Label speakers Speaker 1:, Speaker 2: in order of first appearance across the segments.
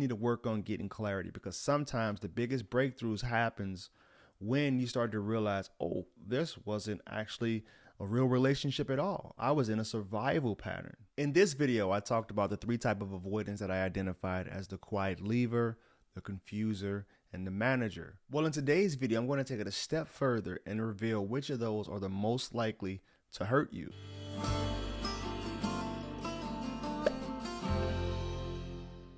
Speaker 1: You need to work on getting clarity, because sometimes the biggest breakthroughs happens when you start to realize, oh, this wasn't actually a real relationship at all. I was in a survival pattern. In this video, I talked about the 3 types of avoidance that I identified as the quiet leaver, the confuser, and the manager. Well, in today's video, I'm going to take it a step further and reveal which of those are the most likely to hurt you.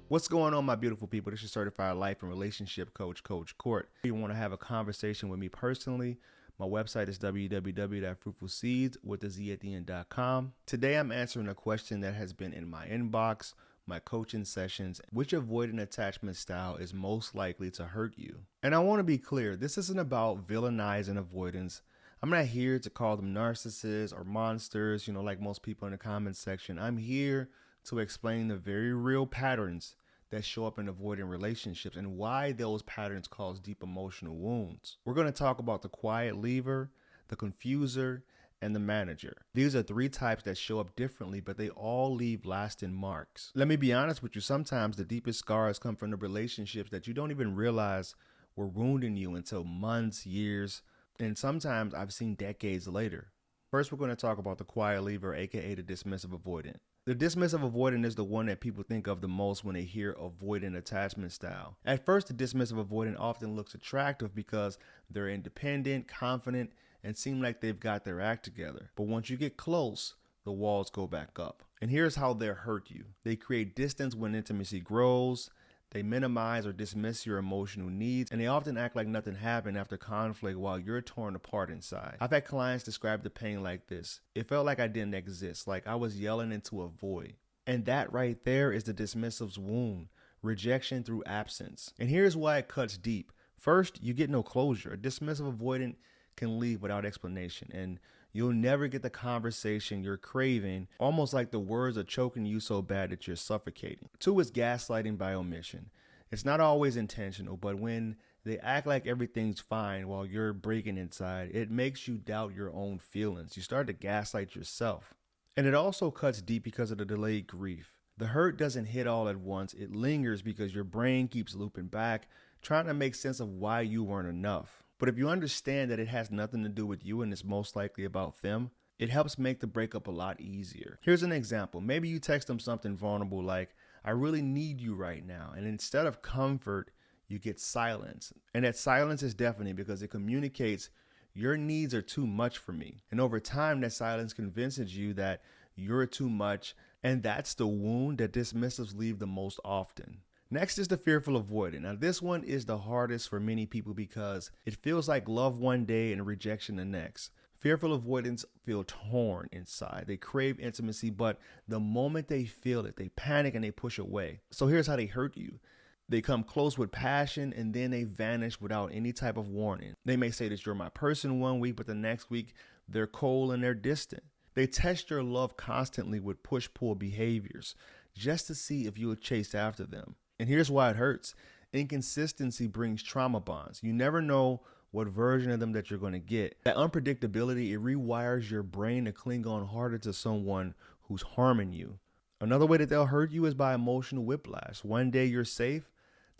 Speaker 1: What's going on, my beautiful people? This is Certified Life and Relationship Coach, Coach Court. If you want to have a conversation with me personally, my website is www.fruitfulseeds.com. Today, I'm answering a question that has been in my inbox, my coaching sessions. Which avoidant attachment style is most likely to hurt you? And I want to be clear, this isn't about villainizing avoidance. I'm not here to call them narcissists or monsters, like most people in the comments section. I'm here to explain the very real patterns that show up in avoidant relationships and why those patterns cause deep emotional wounds. We're going to talk about the quiet leaver, the confuser, and the manager. These are 3 types that show up differently, but they all leave lasting marks. Let me be honest with you, sometimes the deepest scars come from the relationships that you don't even realize were wounding you until months, years, and sometimes I've seen decades later. First, we're going to talk about the quiet leaver, aka the dismissive avoidant. The dismissive avoidant is the one that people think of the most when they hear avoidant attachment style. At first, the dismissive avoidant often looks attractive because they're independent, confident, and seem like they've got their act together. But once you get close, the walls go back up. And here's how they hurt you. They create distance when intimacy grows. They minimize or dismiss your emotional needs, and they often act like nothing happened after conflict while you're torn apart inside. I've had clients describe the pain like this. It felt like I didn't exist, like I was yelling into a void. And that right there is the dismissive's wound, rejection through absence. And here's why it cuts deep. First, you get no closure. A dismissive avoidant can leave without explanation, and you'll never get the conversation you're craving, almost like the words are choking you so bad that you're suffocating. 2 is gaslighting by omission. It's not always intentional, but when they act like everything's fine while you're breaking inside, it makes you doubt your own feelings. You start to gaslight yourself. And it also cuts deep because of the delayed grief. The hurt doesn't hit all at once. It lingers because your brain keeps looping back, trying to make sense of why you weren't enough. But if you understand that it has nothing to do with you and it's most likely about them, it helps make the breakup a lot easier. Here's an example. Maybe you text them something vulnerable like, I really need you right now. And instead of comfort, you get silence. And that silence is deafening because it communicates your needs are too much for me. And over time, that silence convinces you that you're too much. And that's the wound that dismissives leave the most often. Next is the fearful avoidant. Now, this one is the hardest for many people because it feels like love one day and rejection the next. Fearful avoidants feel torn inside. They crave intimacy, but the moment they feel it, they panic and they push away. So here's how they hurt you. They come close with passion and then they vanish without any type of warning. They may say that you're my person one week, but the next week they're cold and they're distant. They test your love constantly with push-pull behaviors just to see if you'll chase after them. And here's why it hurts. Inconsistency brings trauma bonds. You never know what version of them that you're going to get. That unpredictability, it rewires your brain to cling on harder to someone who's harming you. Another way that they'll hurt you is by emotional whiplash. One day you're safe,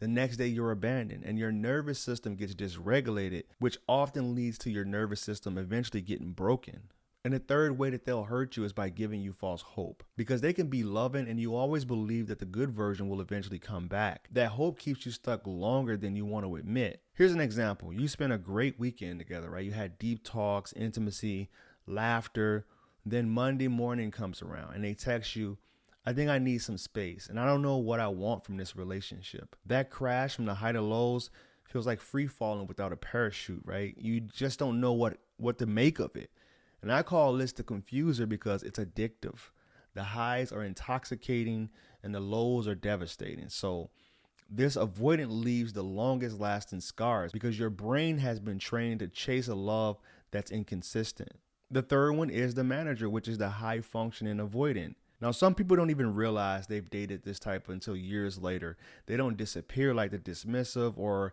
Speaker 1: the next day you're abandoned, and your nervous system gets dysregulated, which often leads to your nervous system eventually getting broken. And the third way that they'll hurt you is by giving you false hope, because they can be loving and you always believe that the good version will eventually come back. That hope keeps you stuck longer than you want to admit. Here's an example. You spent a great weekend together, right? You had deep talks, intimacy, laughter. Then Monday morning comes around and they text you, I think I need some space and I don't know what I want from this relationship. That crash from the height of lows feels like free falling without a parachute, right? You just don't know what to make of it. And I call this the confuser because it's addictive. The highs are intoxicating and the lows are devastating. So this avoidant leaves the longest lasting scars because your brain has been trained to chase a love that's inconsistent. The third one is the manager, which is the high functioning avoidant. Now, some people don't even realize they've dated this type until years later. They don't disappear like the dismissive or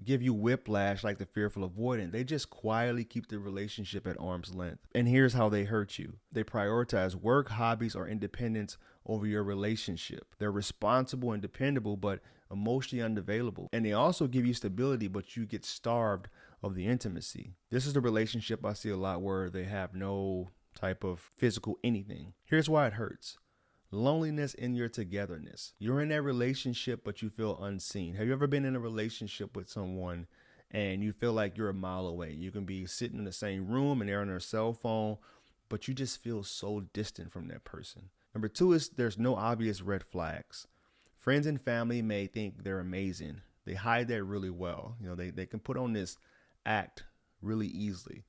Speaker 1: give you whiplash like the fearful avoidant. They just quietly keep the relationship at arm's length. And here's how they hurt you. They prioritize work, hobbies, or independence over your relationship. They're responsible and dependable, but emotionally unavailable. And they also give you stability, but you get starved of the intimacy. This is the relationship I see a lot where they have no type of physical anything. Here's why it hurts. Loneliness in your togetherness. You're in that relationship, but you feel unseen. Have you ever been in a relationship with someone and you feel like you're a mile away? You can be sitting in the same room and they're on their cell phone, but you just feel so distant from that person. Number two is there's no obvious red flags. Friends and family may think they're amazing. They hide that really well. They can put on this act really easily,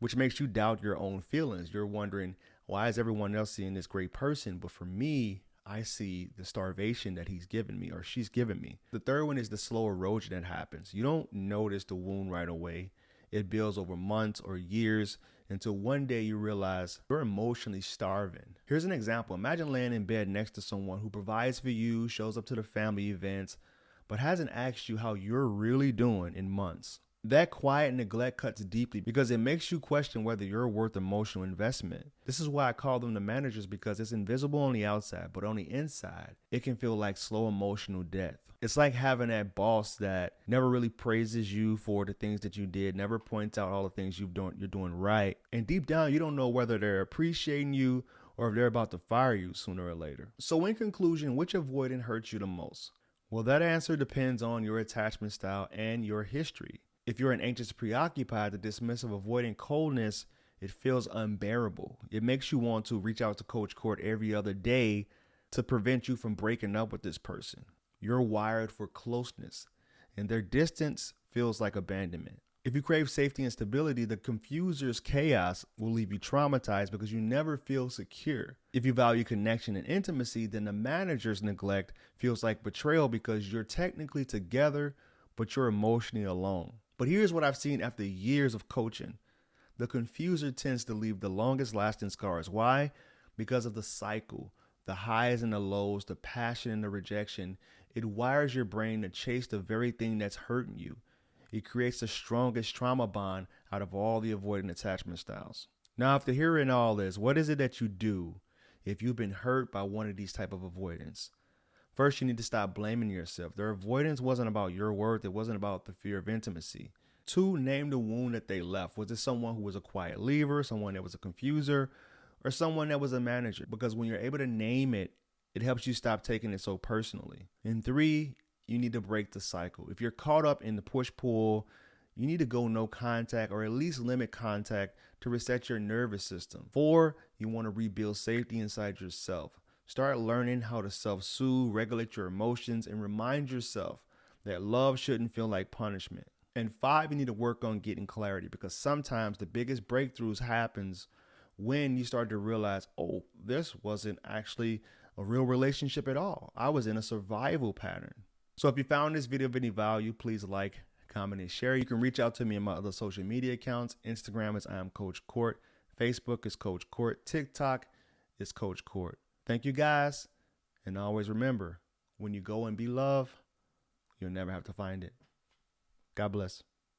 Speaker 1: which makes you doubt your own feelings. You're wondering, why is everyone else seeing this great person? But for me, I see the starvation that he's given me or she's given me. The third one is the slow erosion that happens. You don't notice the wound right away. It builds over months or years until one day you realize you're emotionally starving. Here's an example. Imagine laying in bed next to someone who provides for you, shows up to the family events, but hasn't asked you how you're really doing in months. That quiet neglect cuts deeply because it makes you question whether you're worth emotional investment. This is why I call them the managers, because it's invisible on the outside, but on the inside, it can feel like slow emotional death. It's like having that boss that never really praises you for the things that you did, never points out all the things you're doing right. And deep down, you don't know whether they're appreciating you or if they're about to fire you sooner or later. So in conclusion, which avoidant hurts you the most? Well, that answer depends on your attachment style and your history. If you're an anxious preoccupied, the dismissive avoidant coldness, it feels unbearable. It makes you want to reach out to Coach Court every other day to prevent you from breaking up with this person. You're wired for closeness, and their distance feels like abandonment. If you crave safety and stability, the confuser's chaos will leave you traumatized because you never feel secure. If you value connection and intimacy, then the manager's neglect feels like betrayal because you're technically together, but you're emotionally alone. But here's what I've seen after years of coaching. The confuser tends to leave the longest lasting scars. Why? Because of the cycle, the highs and the lows, the passion and the rejection. It wires your brain to chase the very thing that's hurting you. It creates the strongest trauma bond out of all the avoidant attachment styles. Now, after hearing all this, what is it that you do if you've been hurt by one of these type of avoidants? First, you need to stop blaming yourself. Their avoidance wasn't about your worth. It wasn't about the fear of intimacy. 2, name the wound that they left. Was it someone who was a quiet leaver, someone that was a confuser, or someone that was a manager? Because when you're able to name it, it helps you stop taking it so personally. And 3, you need to break the cycle. If you're caught up in the push-pull, you need to go no contact or at least limit contact to reset your nervous system. 4, you want to rebuild safety inside yourself. Start learning how to self-soothe, regulate your emotions, and remind yourself that love shouldn't feel like punishment. And 5, you need to work on getting clarity, because sometimes the biggest breakthroughs happens when you start to realize, oh, this wasn't actually a real relationship at all. I was in a survival pattern. So if you found this video of any value, please like, comment, and share. You can reach out to me on my other social media accounts. Instagram is I am Coach Court. Facebook is Coach Court. TikTok is Coach Court. Thank you guys. And always remember, when you go and be love, you'll never have to find it. God bless.